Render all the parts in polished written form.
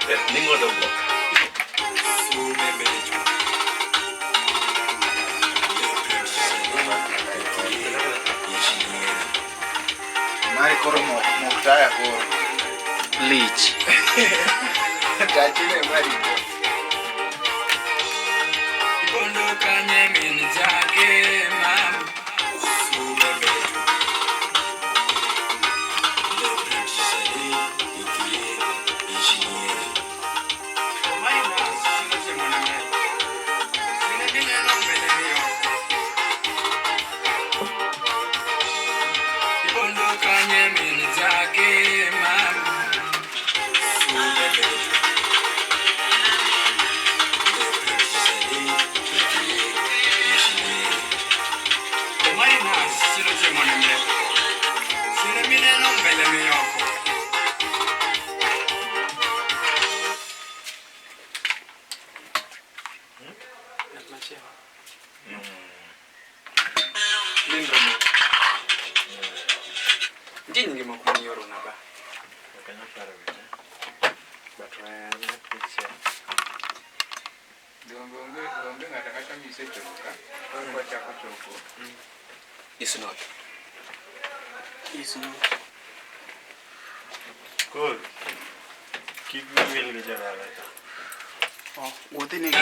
Ningo do book. Mari koro moktaya koro. Leech. Tachine mari. Ibondo kanye min Jacky mam. Ibondo kanye min Jacky mam. Ndini ngimo kumnyoro naba. Kanya para vita. But why not picture? Gombe ngata mise choka. Kwa chako choko. It's not. It's not. Cool. Keep me will get jala. Oh, what the name?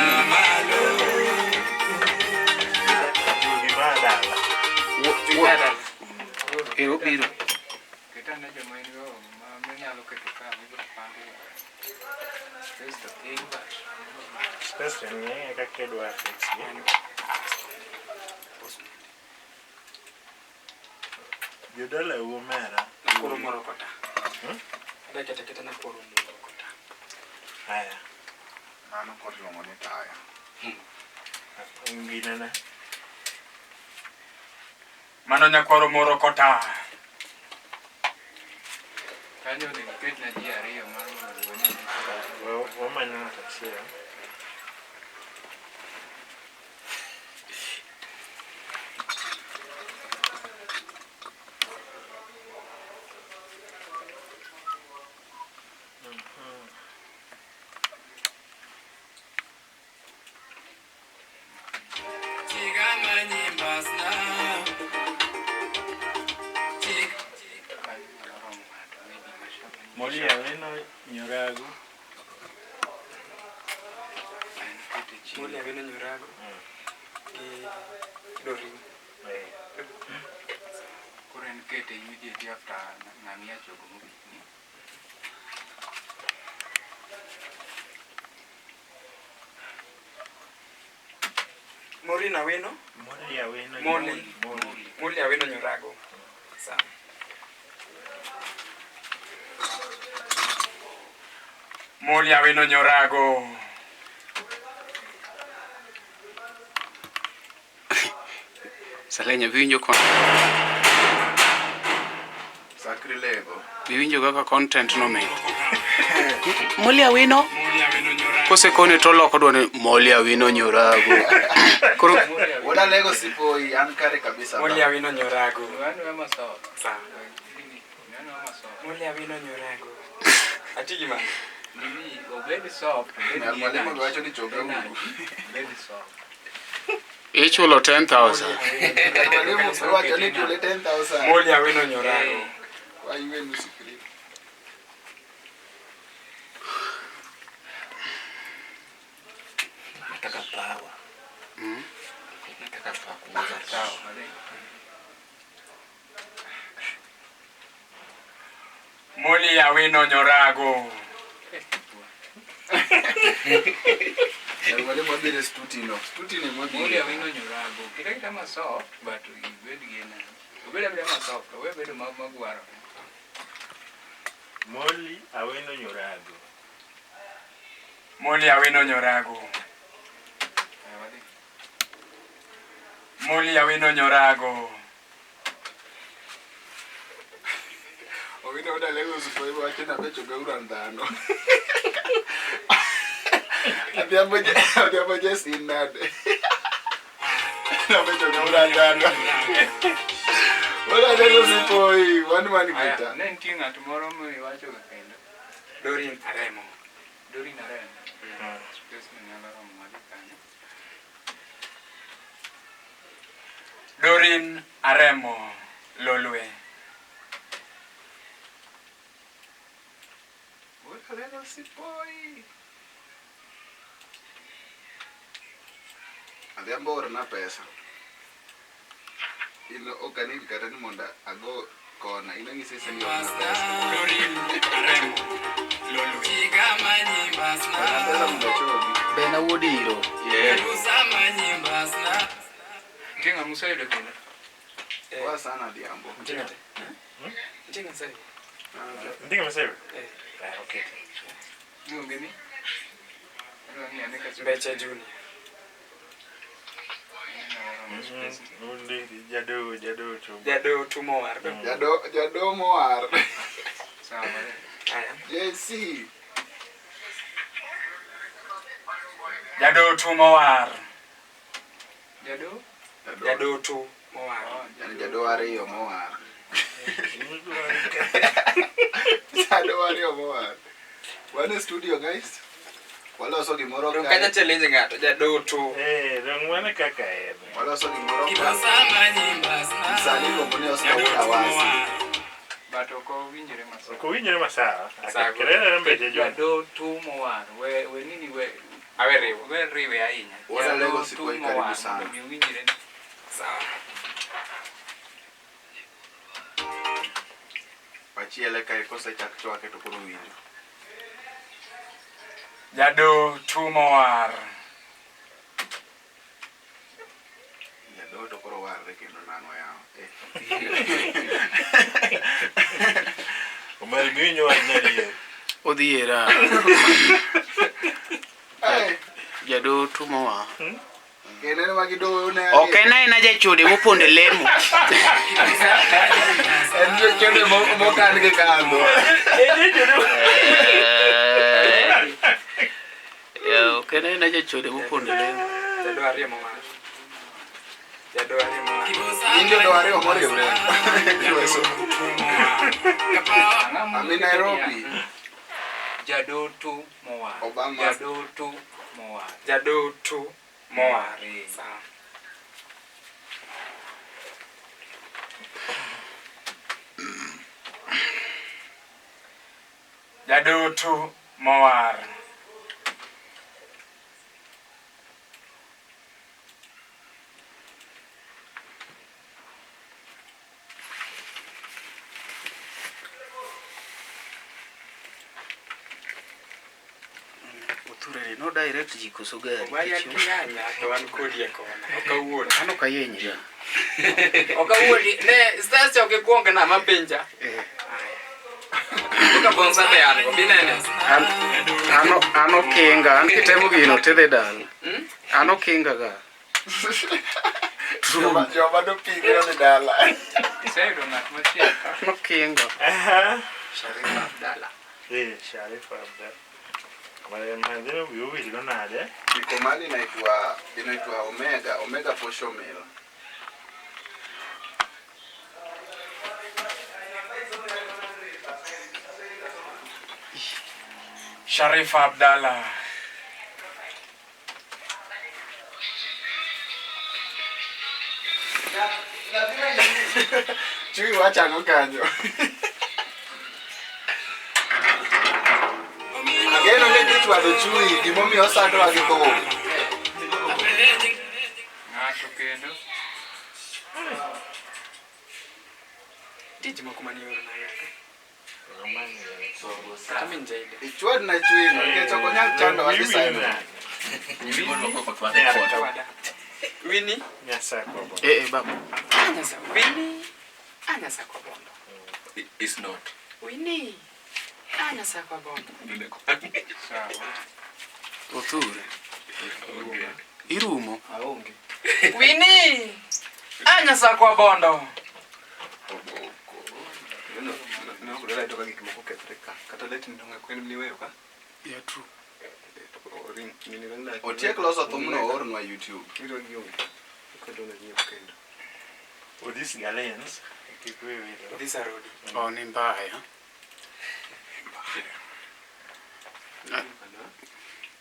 What? Ero. Kitana jamani wao manyalo ketuka bibo pange. This the thing but. Especially me kakedwa fix. Yodala umera. Koro morokota. Ada kata na koro morokota. Haya. Mano kod longo ni taya. Ngina na. Mano nyakwaro morokota. Kanyo ni ket na ji ariyo mano ngoni. Wamanya taxia. Molia weno nyorago. Molia weno nyorago. Dori. Kuren kete immediately after ngamia chogo mubini. Morina weno? Molia weno. Molia weno nyorago. Sawa. Molia weno nyorago. Salenya winjo kon. Sacrilego. Winjo kaka content no me. Molia wino. Molia weno nyorago. Kose kone to loko dwone molia wino nyorago. Koro Wala lego sipo yankare kabisa. Molia weno nyorago. Wanu wema sawa. Sawa. Nano wema sawa. Molia weno nyorago. Atigi man. Mimi obedi soft. Mwalimu wacho ni choga huru. Obedi soft. ichulo 10,000. Mwalimu wacho ni chule 10,000. Molia weno nyorago. Why you wenu sikiri? Nataka pawa. Nataka pawa kuuza Sawa. Molia weno nyorago. Mwalimu wabire stutino. Stutino mwabire. Molia wino nyorago. Kita kita soft but ibedi gena. Ubeda bida soft. We bedo magwaro. Moli aweno nyorago. Molia weno nyorago. Molia weno nyorago. Owino oda lego supo ibo achina becho gaura ndano. Abia just in that. Na becho gaura ndano. Oda lego supo i one man bita. Nentinga tomorrow mwe wacho gakenda. Dorin aremo. Dori na ren. Space ni nyalo romo mali kanyo. Dorin Aremo Lolwe. Kaleno si boy. Adhiambo orna pesa. Ilo okanil kata ni monda ago kona. Ina ngisi seni orna pesa. Dorin Aremo Lolwe. Pesa mdachogi. Bena wodiro. Yeah. Kinga musaide kina. Kwa sana Adhiambo. Njenga sai. Ndinga msewe? Okay. Ngeni? Ni aneka Becha Junior. Jado tumo war. Jado moar. Sawa. Aya. JC. Jado Tumowar. Jado tu moar. Yani jado ariyo moar. Jado ariyo moar. Wane studio guys? Waloso gimoro kae. Kanya challenge ngato jado tu. Dong mana kaka en. Waloso gimoro kae. Sali komponi osika awasi. Bato ko winjire masawa. Ko winjire masawa. Akelele mbeje jo. Jado Tumowar. We nini we We riwe ahinya. Wala lego siku karibu sana. Mi winjire. Sawa. Pachiele kai kosa chak chwake to koro winjo. Jado Tumowar. Jado to koro warre kendo nang'o yao. Omar minyo anari. Odhiera. Jado Tumowar. Kenene magido ne. Okena ina jachude moponde lemo. Enjo chode mo kan ke kando. Okena ina jachude moponde lemo. Jado ariyo moar. Injo do ariyo moriwre. Ami Nairobi. Jado Tumowar. Obama. Jado Tumowar. Jado tu moar. Sawa. Jado Tumowar. Othure no direct jikoso gari. Mari akiyanya to wan kodi ekona. Okawuon. Ano kayenyi. Okawuon ne stars choke kuonga na mapenja. Aya. Bonsa be an go binene. Ano kinga, an kitemo gino tedhe dal. Ano kinga ga. Joma do pingira ni dala. Sai do ngat machia. Ano kinga. Sharif Abdalla. Sharif Abdalla. Mandeno viuvi liko nade. Iko mali inaitwa Omega Posho Mill. Sharif Abdalla. Chui wacha ngokanyo. Ageno ne ditwa do chui gimomi osando agiko. Ngato kendo. Tiji makumani yoro na yaka. Kami njaide. Ichwad na chui ngecho konya chando wasisa. Winnie Nyasa kwa bondo. Babu. Anyasa Winnie anyasa kwa bondo. It's not. Winnie anyasa kwa bondo. Sawa. Othure. Irumo. Aonge. Winnie anyasa kwa bondo. No kulala toka gikimoko ketreka. Kata leti ndonga kwenu mliweyo ka? Yeah, true. Otiek loso thumno ornwa YouTube. Oh, these Ghanaians. This are road. Oh, ni mbaya.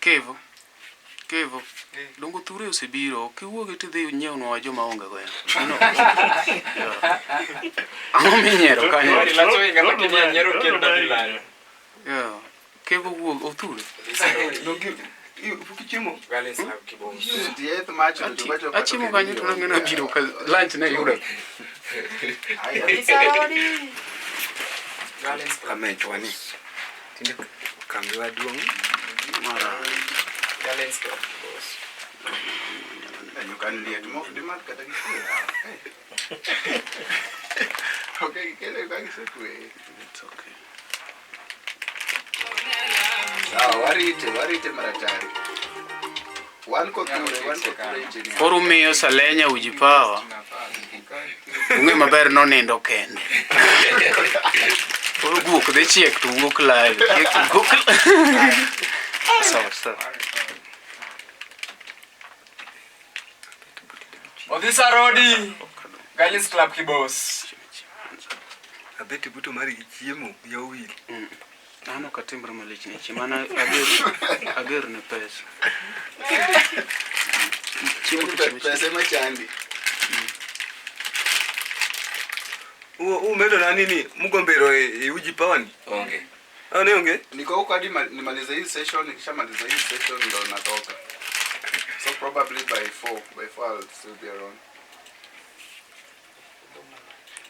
Kevo. Dongo Othure osebiro. Kiwuogi tidhi nyiewno joma onge go. Ang'o minyiero kanyo? Yeah. Kevo wuog Othure. Achimo kanyo to nang'eno biro ka lunch ne yudo. Kamechwani. Tinde kambi waduong' Mara. You can lead more the market. Okay, It's okay. Warite maratari. One engineer. Koro miyo Salenya uji power. Ung'e maber nonindo kende. Koro guok dhi chiek to wuok live. Sawa. Odhisa Rodi. Guidance Club Kibos. Abeti buto mari chiemo ya owil. Ano katimbre malich ne chimana ager ne pesa. Pesa machandi. Umedo na nini mugombero uji pawani? Onge. Ne onge? Niko huko hadi nimaliza hii session, nikishamaliza hii session ndo natoka. So probably by 4 I'll still be around.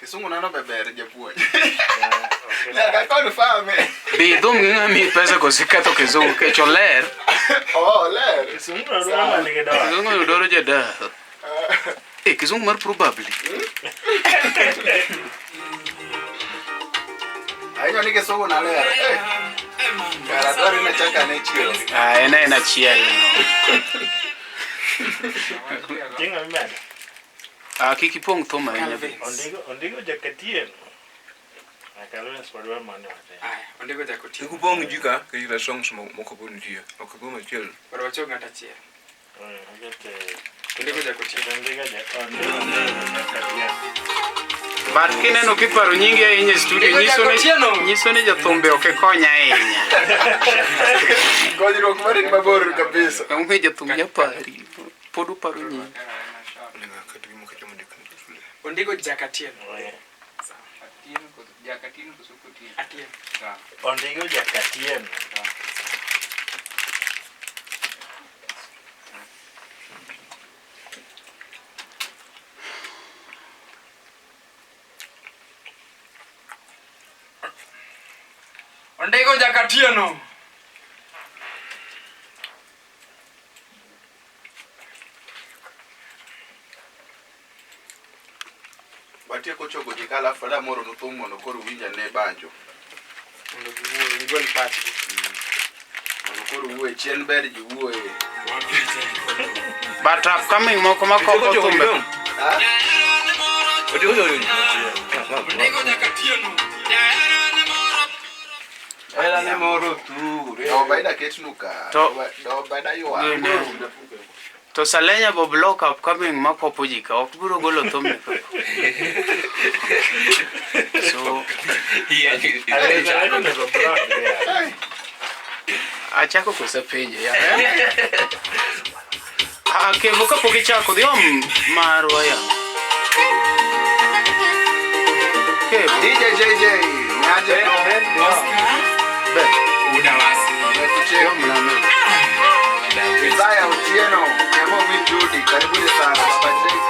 Kisungu nano beber japuonj. La confirm. Bi dum nginga mi pesa kosikato kizungu kecho ler. Oh, ler. Kisungu ndo nige dawa. Kizungu doro jeda. Kizungu mar probably. Ayo nige sungu na ler. Cara dori na chaka na chielo. Ena chielo. Jinga mimeda. Kikipong thoma ina be. Ondigo jakatien. Akalo spadwa mano ate. Ondigo jakatien. Kupong jika kira songs moko bondia. Okagoma chiel. Pero wacho ngata chiel. Ondigo jakatien. Bar kineno kiparo nyingi ahinya studio nyiso ni jathumbe ok konya ahinya. Gonyruok mari mabor kabisa. Ung'e jathum japari. Pod uparo nyingi. Ondigo jakatien. Jakatien kusukutien. Atien. Ondigo jakatien. Ondigo jakatieno. Batie kochogo jikala fada moro no thumo no koro winja ne banjo. Mondo giwuoye gigol pachgi. Mondo koro wuoye chien ber ji wuoye. But upcoming moko makoko thumbe. Ondigo jakatieno. Ela ne moro tu. Do baida ketnuka. Do baida yua. To Salenya bo block upcoming makopo jika ok biro golo thumbe. So achako kusapenje ya. Kevo kapok ichako dhi marwa ya. Kevo DJ JJ nyaje Ben. Udawasi. Cheo mname. Zaya Otieno, Emo Mindudi, karibuni sana. Patrick,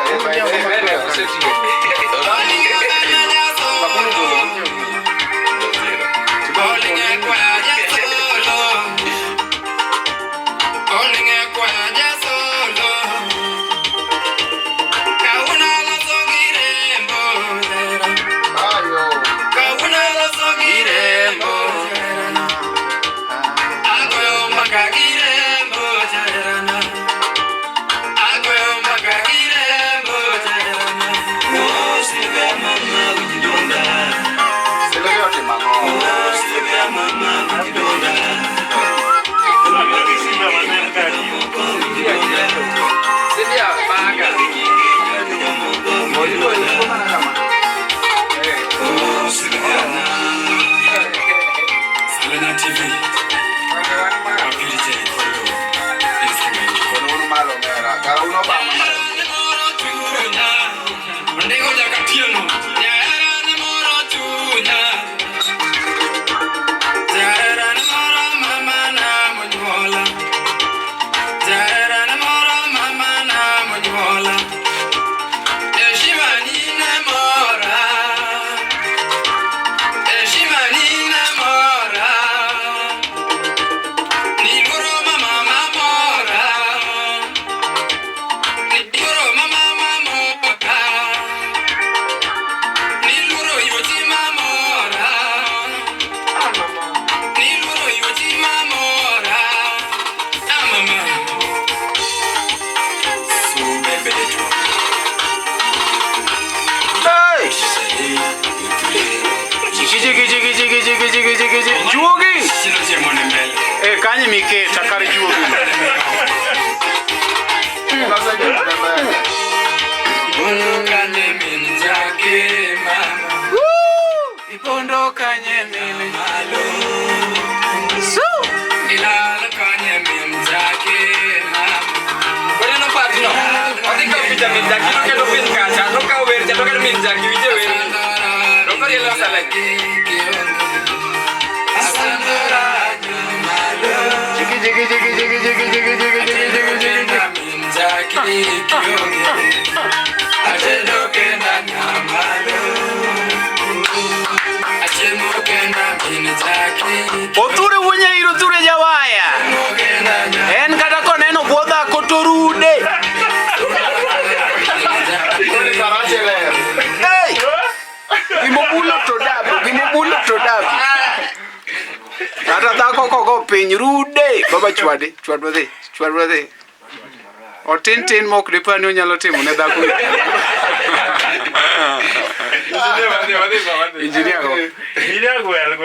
Salenya TV. Manye miketa kar juogi. Sasa ndio tunabaya. Ipondokanye min Jacky mama. Ipondokanye min malo. Ilalokanye min Jacky mama. Kaya no patino. Ati ka pita min Jacky no kendo pin kacha. No ka wer cha no ka min Jacky wije wer. No ka yela Salenya. Asandora malo. Jiki. Min Jacky kionge. Achedoke na nyamalo. Achemokena min Jacky. Othure wuonya iro Othure Jawaya. En kata koneno bodha kotorude. Hey! Gimobulo to dabu. Kata dhako koko piny rude. Baba chwade dhi. Otin mok dipani onyalo timo ne dhako. Engineer go. Engineer gwel.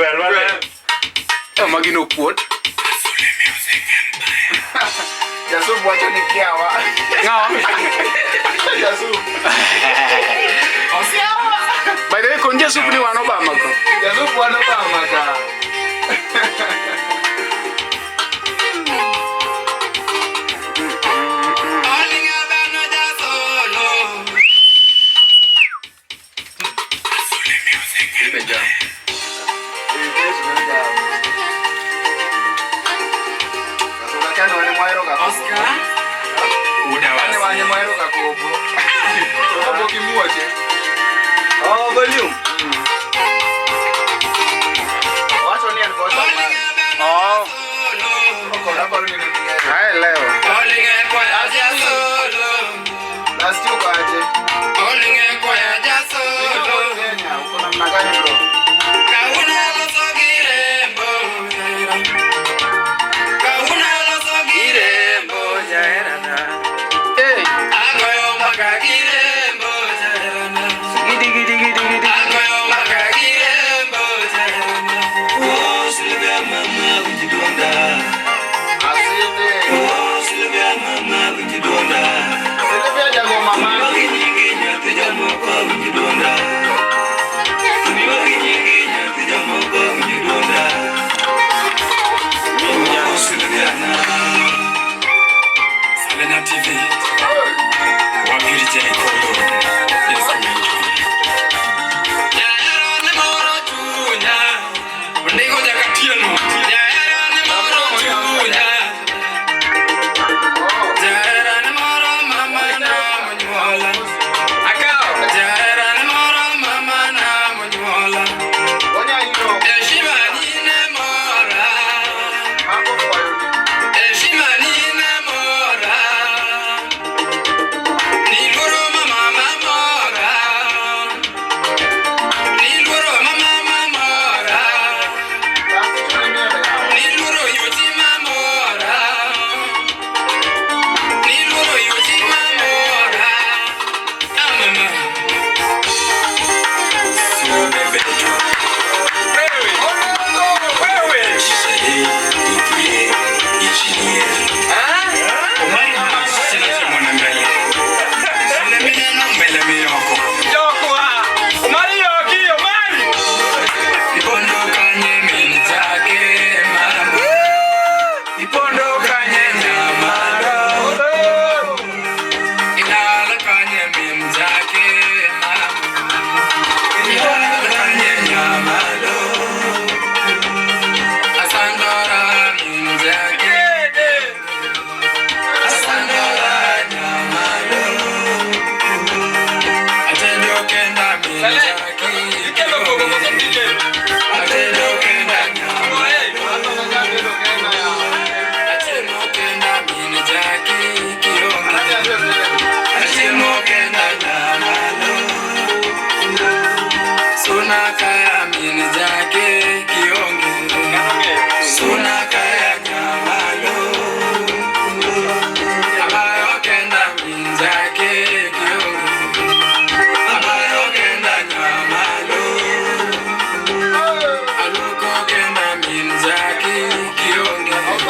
Magino kuot. Yasub wacho ni kiawa. Ngao. Yasub. By the way, konje sup ni wan Obama ko. Yasub wan Obama ka. Oh, volume. Wacho ni alikuwa sawa. Oh, Hapa ni nini? hai leo. Last year kwa aje. Kenya, uko namna gani bro? Hey. Gidi.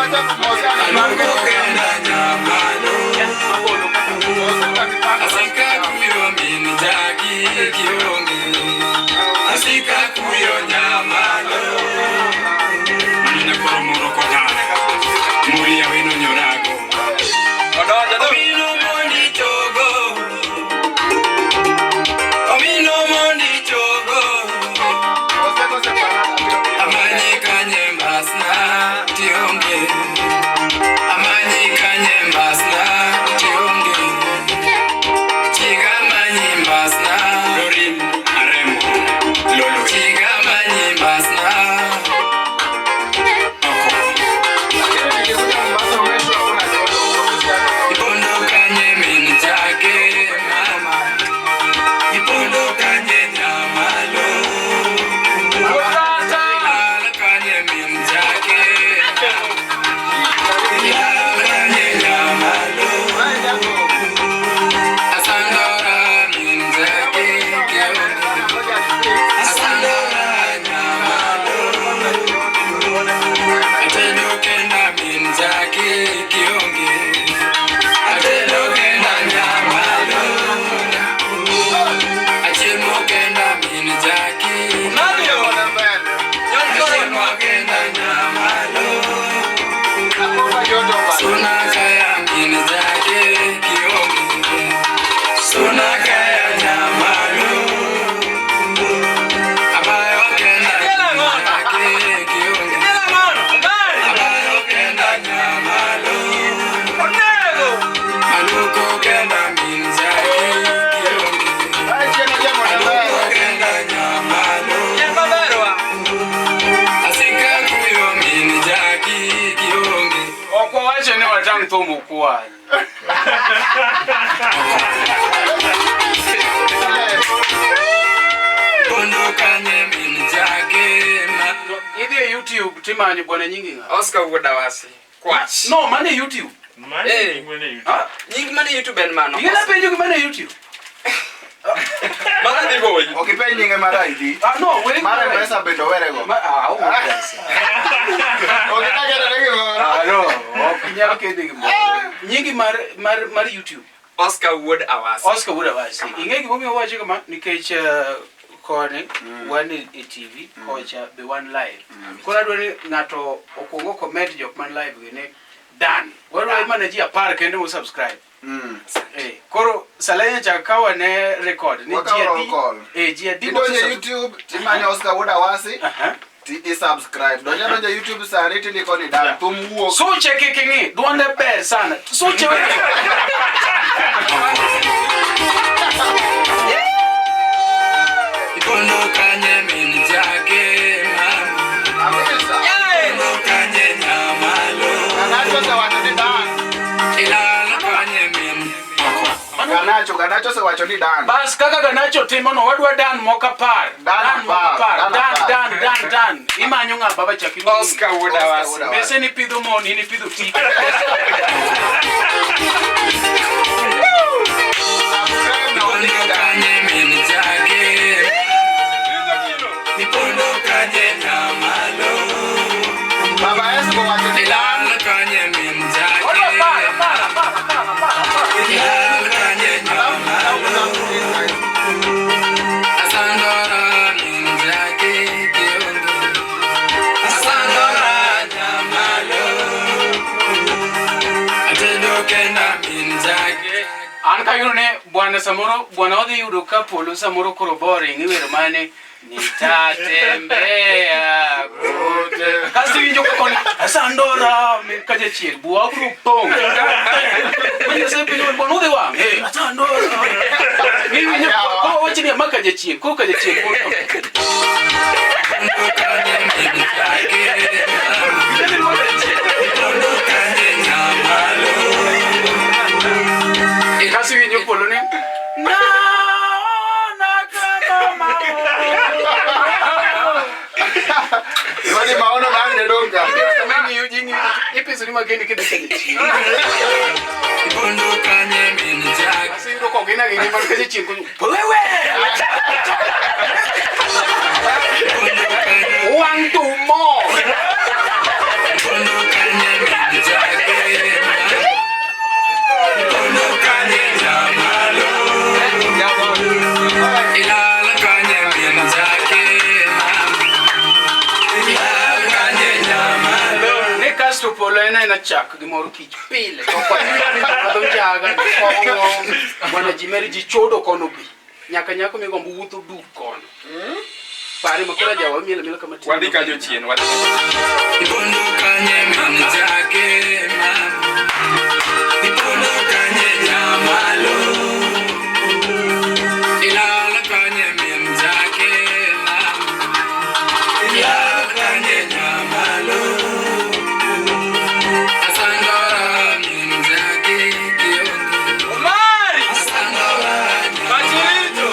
Aluko kenda nyamalo Asika kuyo min Jacky kionge Asika kuyo nyamalo Nina koro muro kotane Muri ya wino nyorago Omino mondi chogo Omino mondi chogo Amanye kanye mbasna tionge Amanye kanye mbasna tionge Chiga manye mbasna Lorin aremo Lolo Chiga manye mbasna Ipondo kanye min Jacky mama Ipondo kanye nyamalo kanye min Jacky kanye nyamalo Asandora min Jacky Asandora nyamalo Atendo kenda min Jacky kionge Atendo kenda nyamalo Achemo kenda min Jacky Achemo kenda nyamalo Suna kaya min Jacky kionge Suna kaya nyamalo Abayo kenda min Jacky kionge Abayo kenda nyamalo Aluko kenda min Jacky kionge Aluko kenda nyamalo Asika kuyo min Jacky kionge Okwa wache ni watang tomo kwa. Pondo kanye min Jacky Hivi YouTube timani bwana nyingi nga. Oscar Wodawasi Kwach No, mane YouTube. Eh. Ha? Nying mane YouTube en mano Igala penjo ki mane YouTube. Mana di boy Okipe nyinge mara idi. No, we. Mara pesa bendo werego. Au. Okita kere legi mara. No, okinya kende mo. Nyingi mar YouTube. Oscar Wodawasi Oscar Wodawasi. Ingeki bomi waje kama nikech kone one e TV kocha be one live. Kona dwani ngato okongo comment jok man live gene dan. Waro mana ji apar kende mo subscribe. Koro Salenya chakawa ne record ni GD. GD Ido je YouTube timani Oscar Wodawasi. Ti subscribe. Donja YouTube sani ti liko ni dan tumuo. So cheke kingi duonde ber sana. So chewe. Ipondo kanye min Jacky mama Ipondo kanye nyamalo Ganacho se wacho ni dan. Ilala kanye min Ganacho se wacho ni dan. Bas kaka Ganacho timono wadwa dan moka par. Dan moka par. Dan. Imanyo nga baba Jacky. Oscar Wodawasi Bese ni pidho moni ni pidho ti. Ipondo kanye min Jacky Ipondo kanye nyamalo Baba Esco wacho ni dan. Ilala kanye min Jacky Ilala kanye nyamalo Asandora min Jacky kionge Asandora nyamalo Atendo kenda min Jacky An kayudo ne bwana samoro bwana odhi yudo ka polo samoro koro boring iwero mane nitatembea kote kasi winjo ko ni asandora min kaje chiel buwa bro pong mwenye se pinyo bwana odhi wang hey asandora ni winjo ko wachini makaje chiel ko kaje chiel ko Ipondo kanye min Jacky Ipondo kanye nyamalo kasi winjo polo ni na kama Wani maono bande donga. mimi ujingi episode mageni kede kaje chiel Ipondo kanye min Jacky kasi ndo ko gina gini man kaje chiel ko wewe wang tu mo Ipondo kanye min golena na chak gimoro kich pile to kwa adho jaga wana jimeri ji chodo kono bi nyaka nyako mi gombo wuotho duk kono pare makora jawa miele kama tin wadi ka jo chien wadi ibondo kanye min jake mama ibondo kanye nyamalo ilala kanye min jake mama ilala kanye nyamalo asangora min jake kiongo Omari asangora Bachirito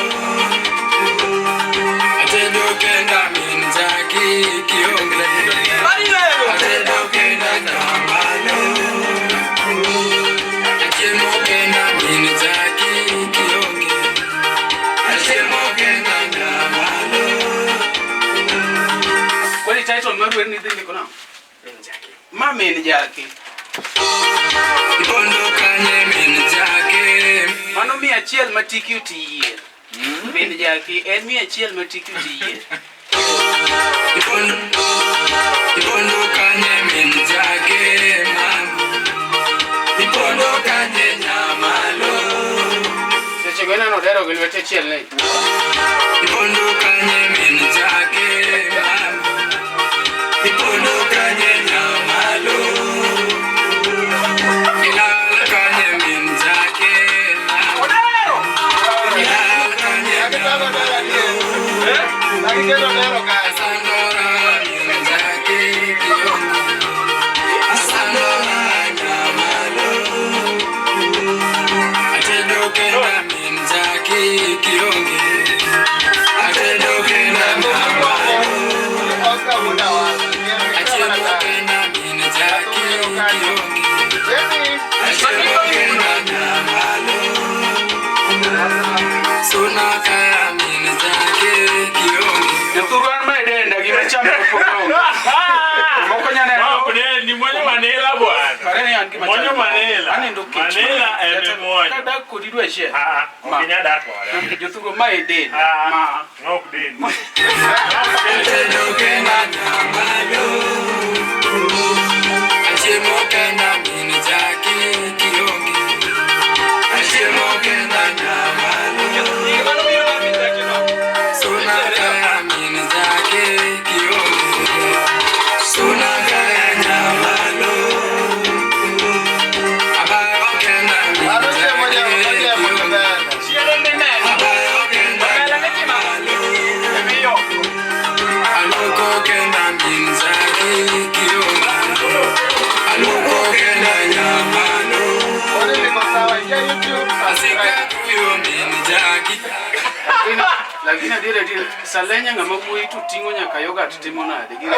atedo kenda min jake kiongo Bari leo atedo kenda nyamalo achemo kenda min jake kiongo achemo kenda nyamalo kwani title mwe ni dhini kona mamen Jacky ibondo kanye min jake mano mi achiel matiki utiye men Jacky en mi achiel matiki utiye ibondo kanye min jake mama ibondo kanye nyamalo seche gena no dero gilwete achiel ne ibondo kanye min jake mama ibondo kanye nyamalo ilala kanye min jake mama ilala kanye nyamalo asandora min jake kiongo asandora nyamalo atedo kenda min jake kiongo atedo kenda nyamalo atedo kenda min jake kiongo atedo kenda nyamalo suna kaya min jake kiongo turuan mai denda gima chamo pono moko nyane Mambo ni mwenye manila bwana. pare ni an gima Mwenye manila. ani ndo kichu Manila eme mwenye. kada kodidwe she Ukinya dako wale. joturo mai denda ma Ngok din. atedo kenda nyamalo achemo kenda min jake kiongo achemo kenda nyamalo suna kaya min jake kiongo suna kaya nyamalo abayo kenda min jake kiongo abayo kenda nyamalo aloko kenda min jake kiongo aloko kenda nyamalo asika kuyo min jake lakini dire Salenya ngama kuyi tutingo nyaka yoga tutimo nade gina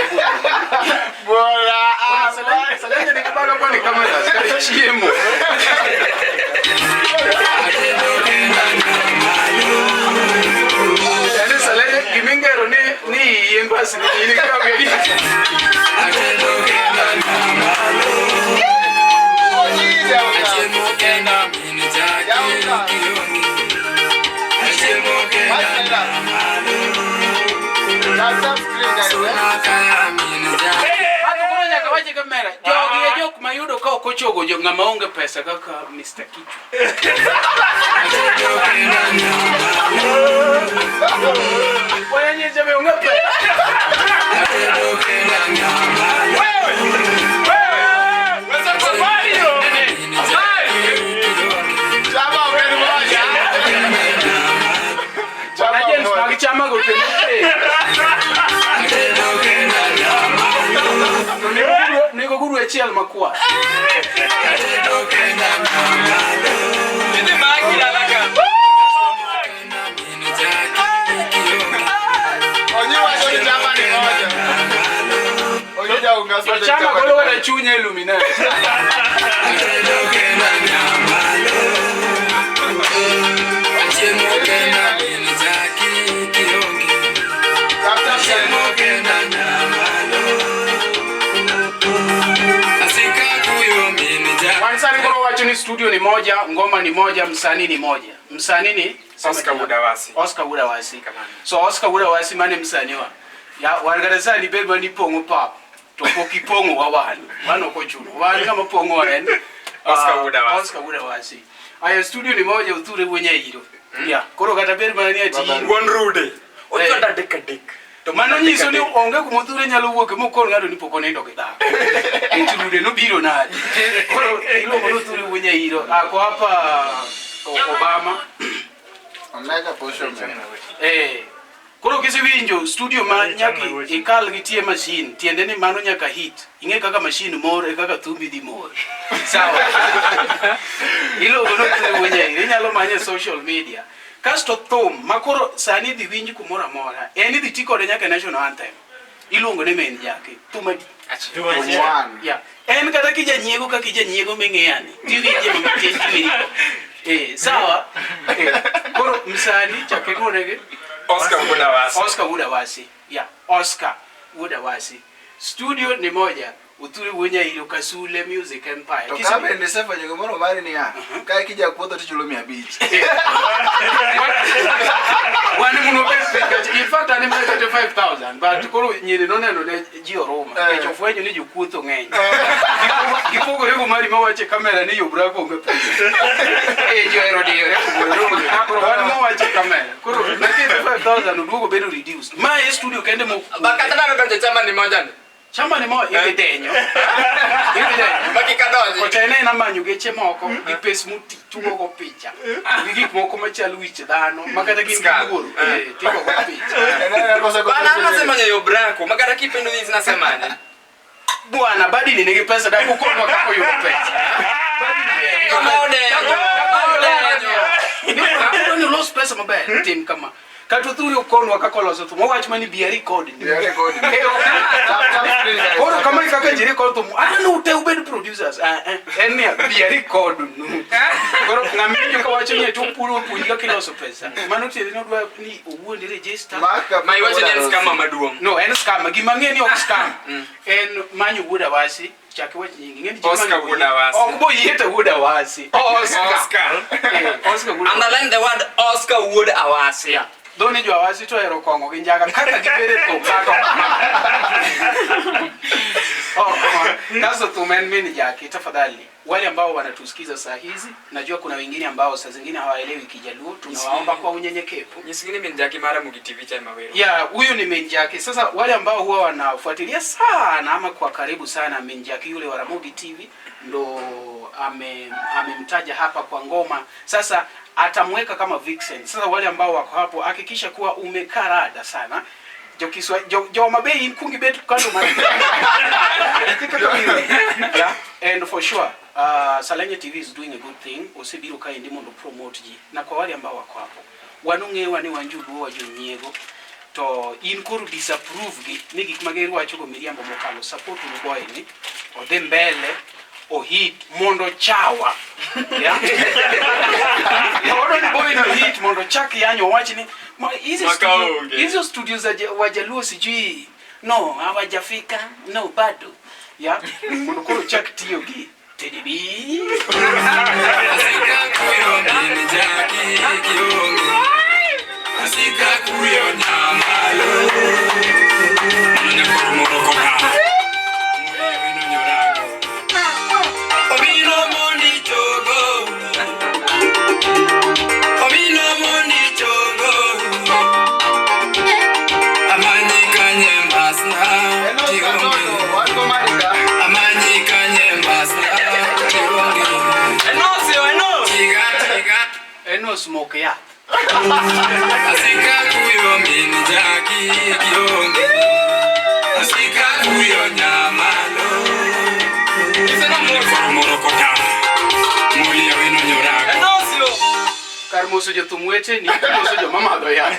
Bora Salenya ni kubaga kwa ni kamera skari chiemo atedo kenda nyamalo yani Salenya gimingero ni yembasi ni kageri atedo kenda nyamalo achemo kenda min jake kiongo achemo kenda nyamalo suna kaya min jake Hapo kuna nyaka waje kamera jogi e jok mayudo ka okochogo jo ngama onge pesa kaka Mr. Kichu atedo kenda nyamalo Waya nyeje be onge pesa atedo kenda nyamalo James magichama go tene atedo kenda nyamalo Niko guru achiel makwa atedo kenda nyamalo Ini maki alaka kenda min jake kiongo chama golo wala chunya Illuminati atedo kenda nyamalo achemo kenda min jake kiongo achemo kenda nyamalo asika kuyo min jake Wansani kwa wacho ni studio ni moja, ngoma ni moja, msanii ni moja. Msanii ni Oscar Budawasi. Oscar Budawasi. So Oscar Budawasi mane msanii wa. Ya wargarasa ni beba ni pongo pap. to pokipongo wa wan okochuno wan kama pongo en Oscar Wood Awasi aya studio ni moja Othure Wenyairo ya koro kata ber mani ati Won rude ochoda dekadek to mano nyiso ni onge kuma Othure nyalo wuok mokon ngado ni poko nindo gida Othure no biro nadi koro iluongo no Othure Wenyairo ako hapa Obama Omega posho koro kisiwinjo studio ma nyaki ikal gitie machine tiende ni mano nyaka hit inge kaka machine more kaka thumbi di more sawa iluongo no Othure Wenyairo inyalo manye social media kasto thum makoro sani dhi winji kumoro amora en idhi tikode nyaka national anthem iluongo ne men Jacky thumadi ya en kata kijanyiego ka kijanyiego meng'eyani tiwinje matin sawa koro msani chake konege Oscar Wood Awasi ya Oscar Wood Awasi studio ni moja Othure Wenyairo Kasule Music Empire to kama ende sefa nyego moro mari ni ya kai kija kuoto tichulo 500 wani muno best in fact ani mara 5000 but koro nyine no neno ne jio Roma echo fwenyo ni jokuotho ng'eny gipogo rego mari mawache kamera ni yobrako onge jo erodio reko wani mawache kamera koro lakini 5000 udugo bedo reduced my studio kende mo bakata na bende chama ni moja chama ni mo idenyo makikadonje kotene na manyu geche moko gi pes muti tugo go picha gik moko machalo wich dhano makata gin gigoro tiko go picha bana nasema nyo branco makata kipendo hizi nasemani bwana badi ni nige pesa da kukonwa kako yo pesa kama ode ni lost pesa mabaya tim kama kato Othure ukonwa kakoloso tu mowach mani bi record koro kama ikaka jiri record tu ana no te ubed producers en ne bi record koro ngamiyo ka wacho ni tu puro punja kiloso pesa mano tiende no dwa ni owuondi register mai wacho ni scam maduong no en scam gima ng'eni ok scam en manyo Wood Awasi chake wach nyingi ng'eni Oscar Wood Awasi okbo yete Wood Awasi Oscar Wood underline the word Oscar Wood Awasi doni jo Awasi to ero kongo gi njaga kaka gibere to kato kaso tumen mini Jacky tafadhali wale ambao wanatusikiza saa hizi najua kuna wengine ambao saa zingine hawaelewi Kijaluo tunawaomba kwa unyenyekevu nisikini men Jacky mara mugitivi cha mawero ya huyu ni men Jacky sasa wale ambao huwa wanafuatilia sana ama kwa karibu sana men Jacky yule wa Ramogi TV ndo amemtaja hapa kwa ngoma sasa atamweka kama vixen sasa wale ambao wako hapo hakikisha kuwa umekarada sana jo mabei kungi betu kando mali yeah and for sure Salenya TV is doing a good thing osebiro ka indi mondo promote ji na kwa wale ambao wako hapo wanung'ewa ni wanjudu wa jonyego to in kuru disapprove gi ni gik mageru wacho go Miriambo mokalo support ni boy ni odhe mbele o hit mondo chawa ya ni boy no hit mondo chaki yanyo wachini hizo studios za Wajaluo sijui no hawajafika no bado ya mondo koro chaki tiyo gi tedibi asika kuyo mini Jacky kionge asika kuyo nyamalo smoke ya asika kuyo mini Jacky kionge asika kuyo nyamalo isana moro kota muli ya wino nyoraga enosio karmoso jo tumwete ni karmoso jo mama do ya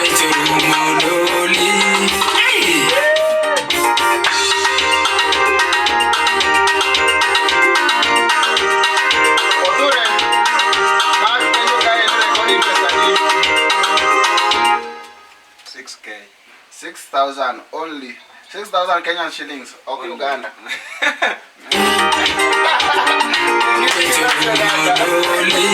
echuru maudoli $6,000 only. 6,000 Kenyan shillings. Okay, Uganda. echuru maudoli